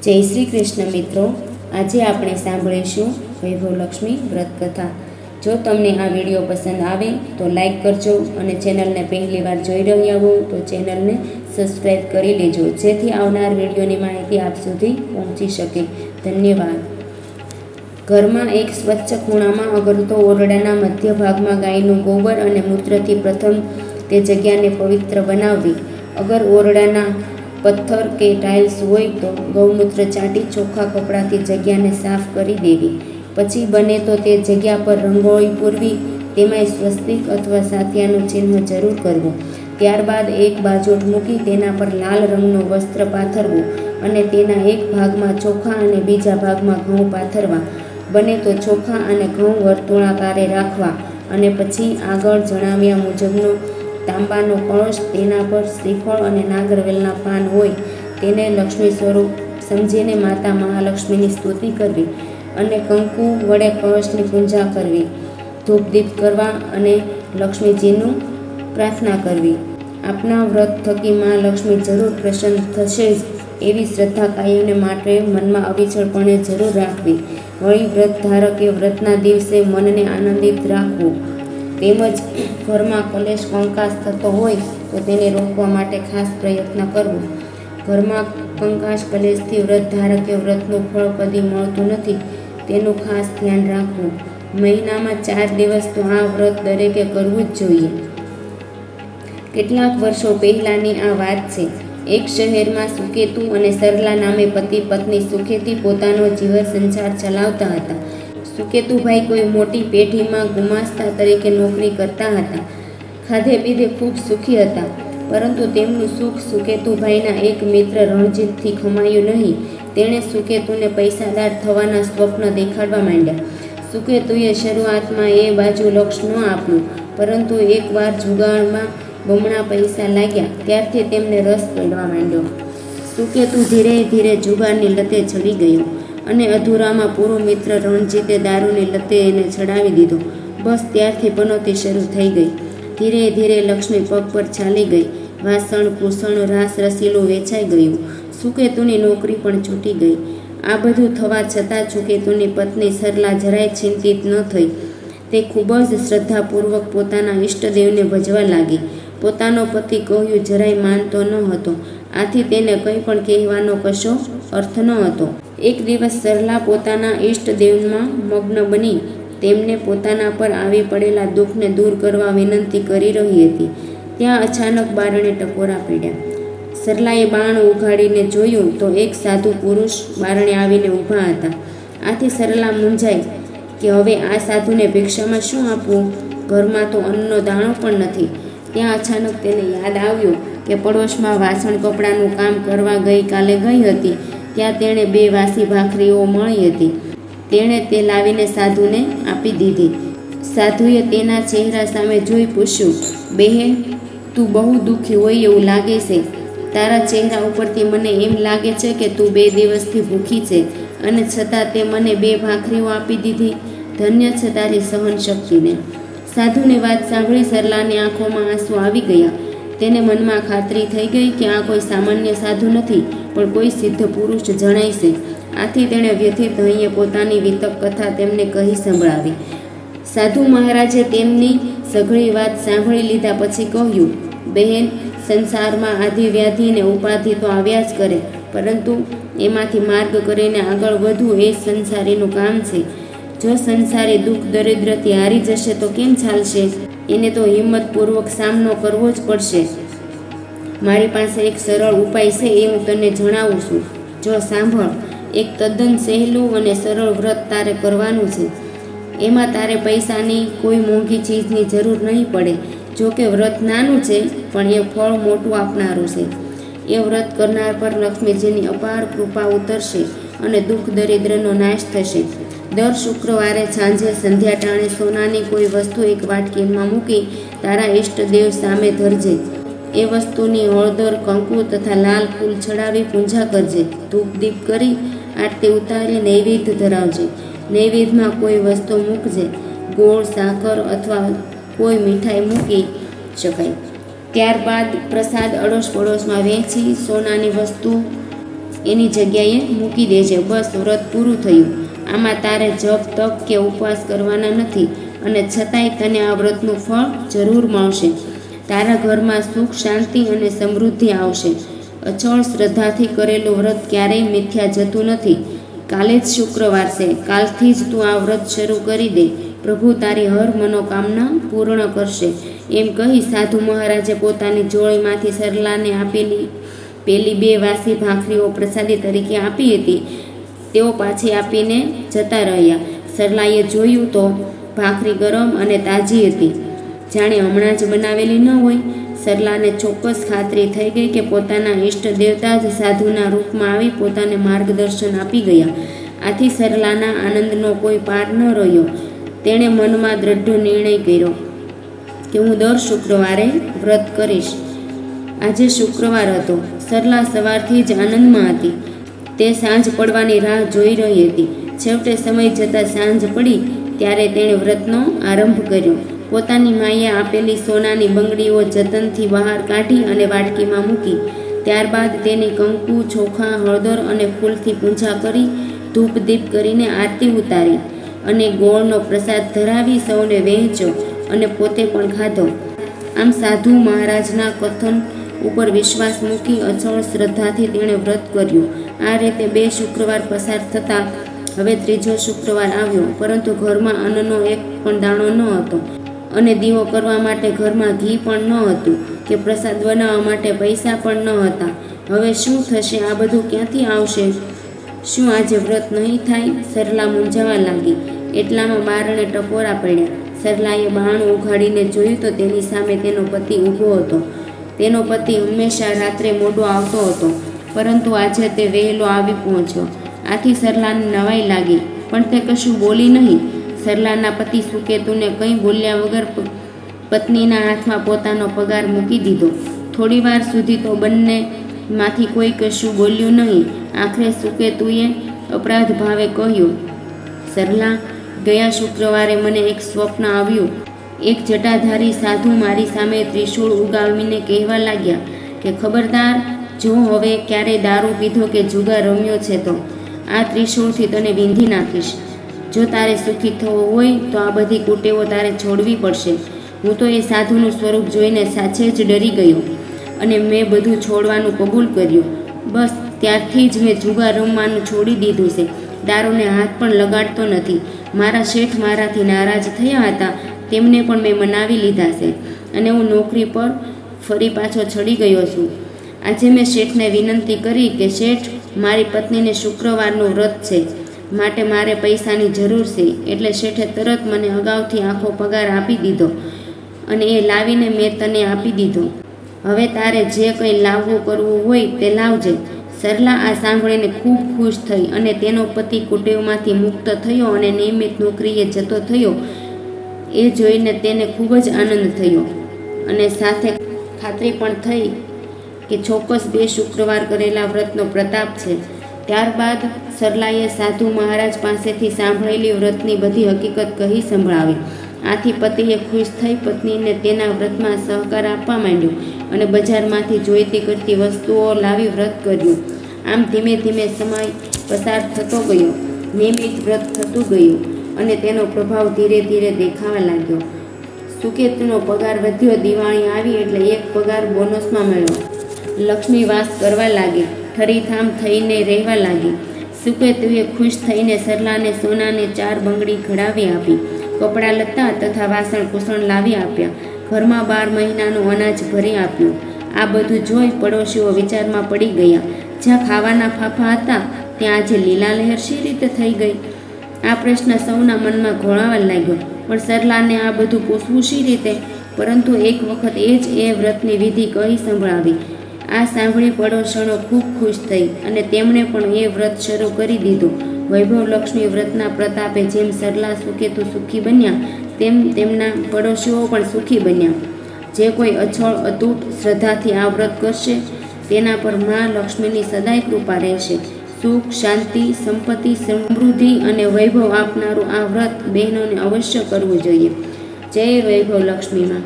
જય શ્રી કૃષ્ણ મિત્રો, આજે આપણે સાંભળીશું વૈભવલક્ષ્મી વ્રત કથા. જો તમને આ વિડીયો પસંદ આવે તો લાઈક કરજો અને ચેનલને પહેલી વાર જોઈ રહ્યા હો તો ચેનલને સબસ્ક્રાઈબ કરી લેજો, જેથી આવનાર વિડીયોની માહિતી આપ સુધી પહોંચી શકે. ધન્યવાદ. ઘરમાં એક સ્વચ્છ ખૂણામાં અગરતો ઓરડાના મધ્ય ભાગમાં ગાયનું ગોબર અને મૂત્રથી પ્રથમ તે જગ્યાને પવિત્ર બનાવવી. અગર ઓરડાના પથ્થર કે ટાઇલ્સ હોય તો ગૌમૂત્ર ચાટી ચોખ્ખા કપડાથી જગ્યાને સાફ કરી દેવી. પછી બને તો તે જગ્યા પર રંગોળી પૂરવી, તેમાંય સ્વસ્તિક અથવા સાથિયાનું ચિહ્ન જરૂર કરવું. ત્યારબાદ એક બાજોટ મૂકી તેના પર લાલ રંગનું વસ્ત્ર પાથરવું અને તેના એક ભાગમાં ચોખા અને બીજા ભાગમાં ઘઉં પાથરવા. બને તો ચોખા અને ઘઉં વર્તુળાકારે રાખવા અને પછી આગળ જણાવ્યા મુજબનો તાંબાનો કળશ, તેના પર શ્રીફળ અને નાગરવેલના પાન હોય તેને લક્ષ્મી સ્વરૂપ સમજીને માતા મહાલક્ષ્મીની સ્તુતિ કરવી અને કંકુ વડે કળશની પૂજા કરવી. ધૂપદીપ કરવા અને લક્ષ્મીજીનું પ્રાર્થના કરવી. આપના વ્રત થકી મા લક્ષ્મી જરૂર પ્રસન્ન થશે જ એવી શ્રદ્ધા કાયમને માટે મનમાં અવિચળપણે જરૂર રાખવી. વળી વ્રત ધારકે વ્રતના દિવસે મનને આનંદિત રાખવું. તેમજ ઘરમાં કલેશ કંકાસ થતો હોય તો તેને રોકવા માટે ખાસ પ્રયત્ન કરવો. ઘરમાં કંકાસ કલેશથી વ્રત ધારકે વ્રતનું ફળ કદી મળતું નથી, તેનું ખાસ ધ્યાન રાખવું. મહિનામાં 4 દિવસ તો આ વ્રત દરેકે કરવું જ જોઈએ. કેટલાક વર્ષો પહેલાંની આ વાત છે. એક શહેરમાં સુકેતુ અને સરલા નામે પતિ પત્ની સુખેથી પોતાનો જીવન સંસાર ચલાવતા હતા. સુકેતુભાઈ કોઈ મોટી પેઢીમાં ગુમાસ્તા તરીકે નોકરી કરતા હતા. ખાધે પીધે ખૂબ સુખી હતા, પરંતુ તેમનું સુખ સુકેતુભાઈના એક મિત્ર રણજીતથી ખમાયું નહીં. તેણે સુકેતુને પૈસાદાર થવાના સ્વપ્ન દેખાડવા માંડ્યા. સુકેતુએ શરૂઆતમાં એ બાજુ લક્ષ ન આપ્યું, પરંતુ એકવાર જુગારમાં બમણા પૈસા લાગ્યા ત્યારથી તેમને રસ પડવા માંડ્યો. સુકેતુ ધીરે ધીરે જુગારની લતે ચડી ગયો અને અધૂરામાં પૂરો મિત્ર રણજીતે દારૂની લતે એને ચડાવી દીધો. બસ ત્યારથી પનોતી શરૂ થઈ ગઈ. ધીરે ધીરે લક્ષ્મી પગ પર ચાલી ગઈ. વાસણ કુસણ રાસ રસીલું વેચાઈ ગયું. સુકેતુની નોકરી પણ છૂટી ગઈ. આ બધું થવા છતાં સુકેતુની પત્ની સરલા જરાય ચિંતિત ન થઈ. તે ખૂબ જ શ્રદ્ધાપૂર્વક પોતાના ઈષ્ટદેવને ભજવા લાગી. પોતાનો પતિ કહ્યું જરાય માનતો ન હતો, આથી તેને કંઈ પણ કહેવાનો કશો અર્થ ન હતો. એક દિવસ સરલા પોતાના ઈષ્ટદેવમાં મગ્ન બની તેમને પોતાના પર આવી પડેલા દુઃખને દૂર કરવા વિનંતી કરી રહી હતી. ત્યાં અચાનક બારણે ટકોરા પડ્યા. સરલાએ બાણ ઉઘાડીને જોયું તો એક સાધુ પુરુષ બારણે આવીને ઊભા હતા. આથી સરલા મૂંઝાઈ કે હવે આ સાધુને ભિક્ષામાં શું આપવું? ઘરમાં તો અન્નનો દાણો પણ નથી. ત્યાં અચાનક તેને યાદ આવ્યું કે પડોશમાં વાસણ કપડાનું કામ કરવા ગઈકાલે ગઈ હતી. ત્યાં તેણે 2 વાસી ભાખરીઓ મળી હતી. તેણે તે લાવીને સાધુને આપી દીધી. સાધુએ તેના ચહેરા સામે જોઈ પૂછ્યું, બહેન, તું બહુ દુઃખી હોય એવું લાગે છે. તારા ચહેરા ઉપરથી મને એમ લાગે છે કે તું 2 દિવસથી ભૂખી છે અને છતાં તે મને 2 ભાખરીઓ આપી દીધી. ધન્ય છે તારી સહન શક્તિને. સાધુની વાત સાંભળી સરલાની આંખોમાં આંસુ આવી ગયા. તેને મનમાં ખાતરી થઈ ગઈ કે આ કોઈ સામાન્ય સાધુ નથી, પણ કોઈ સિદ્ધ પુરુષ જણાય છે. આથી તેણે વ્યથિત હૈયે પોતાની વિતક કથા તેમને કહી સંભળાવી. સાધુ મહારાજે તેમની સઘળી વાત સાંભળી લીધા પછી કહ્યું, બહેન, સંસારમાં આધિ વ્યાધિ ને ઉપાધિ તો આવ્યા જ કરે, પરંતુ એમાંથી માર્ગ કરીને આગળ વધવું એ સંસારીનું કામ છે. જો સંસારી દુઃખ દરિદ્રથી હારી જશે તો કેમ ચાલશે? એને તો હિંમતપૂર્વક સામનો કરવો જ પડશે. મારી પાસે એક સરળ ઉપાય છે, એ હું તને જણાવું છું. જો સાંભળ. એક તદ્દન સહેલું અને સરળ વ્રત તારે કરવાનું છે. એમાં તારે પૈસાની કોઈ મોંઘી ચીજની જરૂર નહીં પડે. જો કે વ્રત નાનું છે, પણ એ ફળ મોટું આપનારું છે. એ વ્રત કરનાર પર લક્ષ્મીજીની અપાર કૃપા ઉતરશે અને દુઃખ દરિદ્રનો નાશ થશે. દર શુક્રવારે સાંજે સંધ્યા ટાણે સોનાની કોઈ વસ્તુ એક વાટકીમાં મૂકી તારા ઈષ્ટદેવ સામે ધરજે. એ વસ્તુની હળદર, કંકુ તથા લાલ ફૂલ ચડાવી પૂજા કરજે. ધૂપ દીપ કરી આરતી ઉતારી નૈવેદ્ય ધરાવજે. નૈવેદ્યમાં કોઈ વસ્તુ મૂકજે. ગોળ, સાકર અથવા કોઈ મીઠાઈ મૂકી શકાય. ત્યારબાદ પ્રસાદ અડોશ પડોશમાં વહેંચી સોનાની વસ્તુ એની જગ્યાએ મૂકી દેજે. બસ વ્રત પૂરું થયું. આમાં તારે જપ તપ કે ઉપવાસ કરવાના નથી અને છતાંય તને આ વ્રતનું ફળ જરૂર મળશે. તારા ઘરમાં સુખ શાંતિ અને સમૃદ્ધિ આવશે. અચળ શ્રદ્ધાથી કરેલું વ્રત ક્યારેય મિથ્યા જતું નથી. કાલે જ શુક્રવાર છે, કાલથી જ તું આ વ્રત શરૂ કરી દે. પ્રભુ તારી હર મનોકામના પૂર્ણ કરશે. એમ કહી સાધુ મહારાજે પોતાની જોડીમાંથી સરલાને આપેલી પેલી 2 વાસી ભાખરીઓ પ્રસાદી તરીકે આપી હતી. તેઓ પાછી આપીને જતા રહ્યા. સરલાએ જોયું તો ભાખરી ગરમ અને તાજી હતી, જાણે હમણાં જ બનાવેલી ન હોય. સરલાને ચોક્કસ ખાતરી થઈ ગઈ કે પોતાના ઈષ્ટ દેવતા જ સાધુના રૂપમાં આવી પોતાને માર્ગદર્શન આપી ગયા. આથી સરલાના આનંદનો કોઈ પાર ન રહ્યો. તેણે મનમાં દ્રઢ નિર્ણય કર્યો કે હું દર શુક્રવારે વ્રત કરીશ. આજે શુક્રવાર હતો. સરલા સવારથી જ આનંદમાં હતી. તે સાંજ પડવાની રાહ જોઈ રહી હતી. છેવટે સમય જતાં સાંજ પડી ત્યારે તેણે વ્રતનો આરંભ કર્યો. પોતાની માએ આપેલી સોનાની બંગડીઓ જતનથી બહાર કાઢી અને વાટકીમાં મૂકી. ત્યારબાદ તેની કંકુ, ચોખા, હળદર અને ફૂલથી પૂજા કરી, ધૂપ દીપ કરીને આરતી ઉતારી અને ગોળનો પ્રસાદ ધરાવી સૌને વહેંચ્યો અને પોતે પણ ખાધો. આમ સાધુ મહારાજના કથન ઉપર વિશ્વાસ મૂકી અચળ શ્રદ્ધાથી તેણે વ્રત કર્યું. આ રીતે 2 શુક્રવાર પસાર થતાં હવે 3જો શુક્રવાર આવ્યો, પરંતુ ઘરમાં અન્નનો એક પણ દાણો ન હતો અને દીવો કરવા માટે ઘરમાં ઘી પણ ન હતું કે પ્રસાદ બનાવવા માટે પૈસા પણ ન હતા. હવે શું થશે? આ બધું ક્યાંથી આવશે? શું આજે વ્રત નહીં થાય? સરલા મૂંઝાવા લાગી. એટલામાં બારણે ટકોરા પડ્યા. સરલાએ બારણું ઉઘાડીને જોયું તો તેની સામે તેનો પતિ ઊભો હતો. તેનો પતિ હંમેશા રાત્રે મોડો આવતો હતો, પરંતુ આજે તે વહેલો આવી પહોંચ્યો. આથી સરલાને નવાઈ લાગી, પણ તે કશું બોલી નહીં. સરલાના પતિ સુકેતુને કંઈ બોલ્યા વગર પત્નીના હાથમાં પોતાનો પગાર મૂકી દીધો. થોડી વાર સુધી તો બંનેમાંથી કોઈ કશું બોલ્યું નહીં. આખરે સુકેતુએ અપરાધ ભાવે કહ્યું, સરલા, ગયા શુક્રવારે મને એક સ્વપ્ન આવ્યું. એક જટાધારી સાધુ મારી સામે ત્રિશૂળ ઉગામીને કહેવા લાગ્યા કે ખબરદાર, જો હવે ક્યારેય દારૂ પીધો કે જુગાર રમ્યો છે તો આ ત્રિશૂળથી તને વીંધી નાખીશ. જો તારે સુખી થવું હોય તો આ બધી કુટેવો તારે છોડવી પડશે. હું તો એ સાધુનું સ્વરૂપ જોઈને સાચે જ ડરી ગયો અને મેં બધું છોડવાનું કબૂલ કર્યું. બસ ત્યારથી જ મેં જુગાર રમવાનું છોડી દીધું છે. દારૂને હાથ પણ લગાડતો નથી. મારા શેઠ મારાથી નારાજ થયા હતા, તેમને પણ મેં મનાવી લીધા છે અને હું નોકરી પર ફરી પાછો ચડી ગયો છું. આજે મેં શેઠને વિનંતી કરી કે શેઠ, મારી પત્નીને શુક્રવારનું વ્રત છે, માટે મારે પૈસાની જરૂર છે. એટલે શેઠે તરત મને અગાઉથી આખો પગાર આપી દીધો અને એ લાવીને મેં તને આપી દીધો. હવે તારે જે કંઈ લાવવું કરવું હોય તે લાવજે. સરલા આ સાંભળીને ખૂબ ખુશ થઈ અને તેનો પતિ કુટેવમાંથી મુક્ત થયો અને નિયમિત નોકરીએ જતો થયો એ જોઈને તેને ખૂબ જ આનંદ થયો અને સાથે ખાતરી પણ થઈ કે ચોક્કસ 2 શુક્રવાર કરેલા વ્રતનો પ્રતાપ છે. ત્યારબાદ સરલાએ સાધુ મહારાજ પાસેથી સાંભળેલી વ્રતની બધી હકીકત કહી સંભળાવી. આથી પતિએ ખુશ થઈ પત્નીને તેના વ્રતમાં સહકાર આપવા માંડ્યો અને બજારમાંથી જોઈતી કરતી વસ્તુઓ લાવી વ્રત કર્યું. આમ ધીમે ધીમે સમય પસાર થતો ગયો, નિયમિત વ્રત થતું ગયું અને તેનો પ્રભાવ ધીરે ધીરે દેખાવા લાગ્યો. સુકેતુનો પગાર વધ્યો. દિવાળી આવી એટલે એક પગાર બોનસમાં મળ્યો. લક્ષ્મી વાસ કરવા લાગી, ઠરીથામ થઈને રહેવા લાગી. સુકેતુએ ખુશ થઈને સરલાને સોનાની 4 બંગડી ઘડાવી આપી, કપડાં લત્તા તથા વાસણ કુસણ લાવી આપ્યા. ઘરમાં 12 મહિનાનું અનાજ ભરી આપ્યું. આ બધું જોઈ પડોશીઓ વિચારમાં પડી ગયા. જ્યાં ખાવાના ફાફા હતા ત્યાં આજે લીલા લહેર શી રીતે થઈ ગઈ? આ પ્રશ્ન સૌના મનમાં ઘોળાવા લાગ્યો. પણ સરલાને આ બધું પૂછવું શી રીતે? પરંતુ એક વખત એ વ્રતની વિધિ કહી સંભળાવી. આ સાંભળી પડોશણો ખૂબ ખુશ થઈ અને તેમણે પણ એ વ્રત શરૂ કરી દીધું. વૈભવ લક્ષ્મી વ્રતના પ્રતાપે જેમ સરલા સુકેતુ સુખી બન્યા, તેમ તેમના પડોશીઓ પણ સુખી બન્યા. જે કોઈ અછળ અતૂટ શ્રદ્ધાથી આ વ્રત કરશે તેના પર મા લક્ષ્મીની સદાય કૃપા રહેશે. સુખ, શાંતિ, સંપત્તિ, સમૃદ્ધિ અને વૈભવ આપનારું આ વ્રત બહેનોને અવશ્ય કરવું જોઈએ. જય વૈભવ લક્ષ્મીમાં.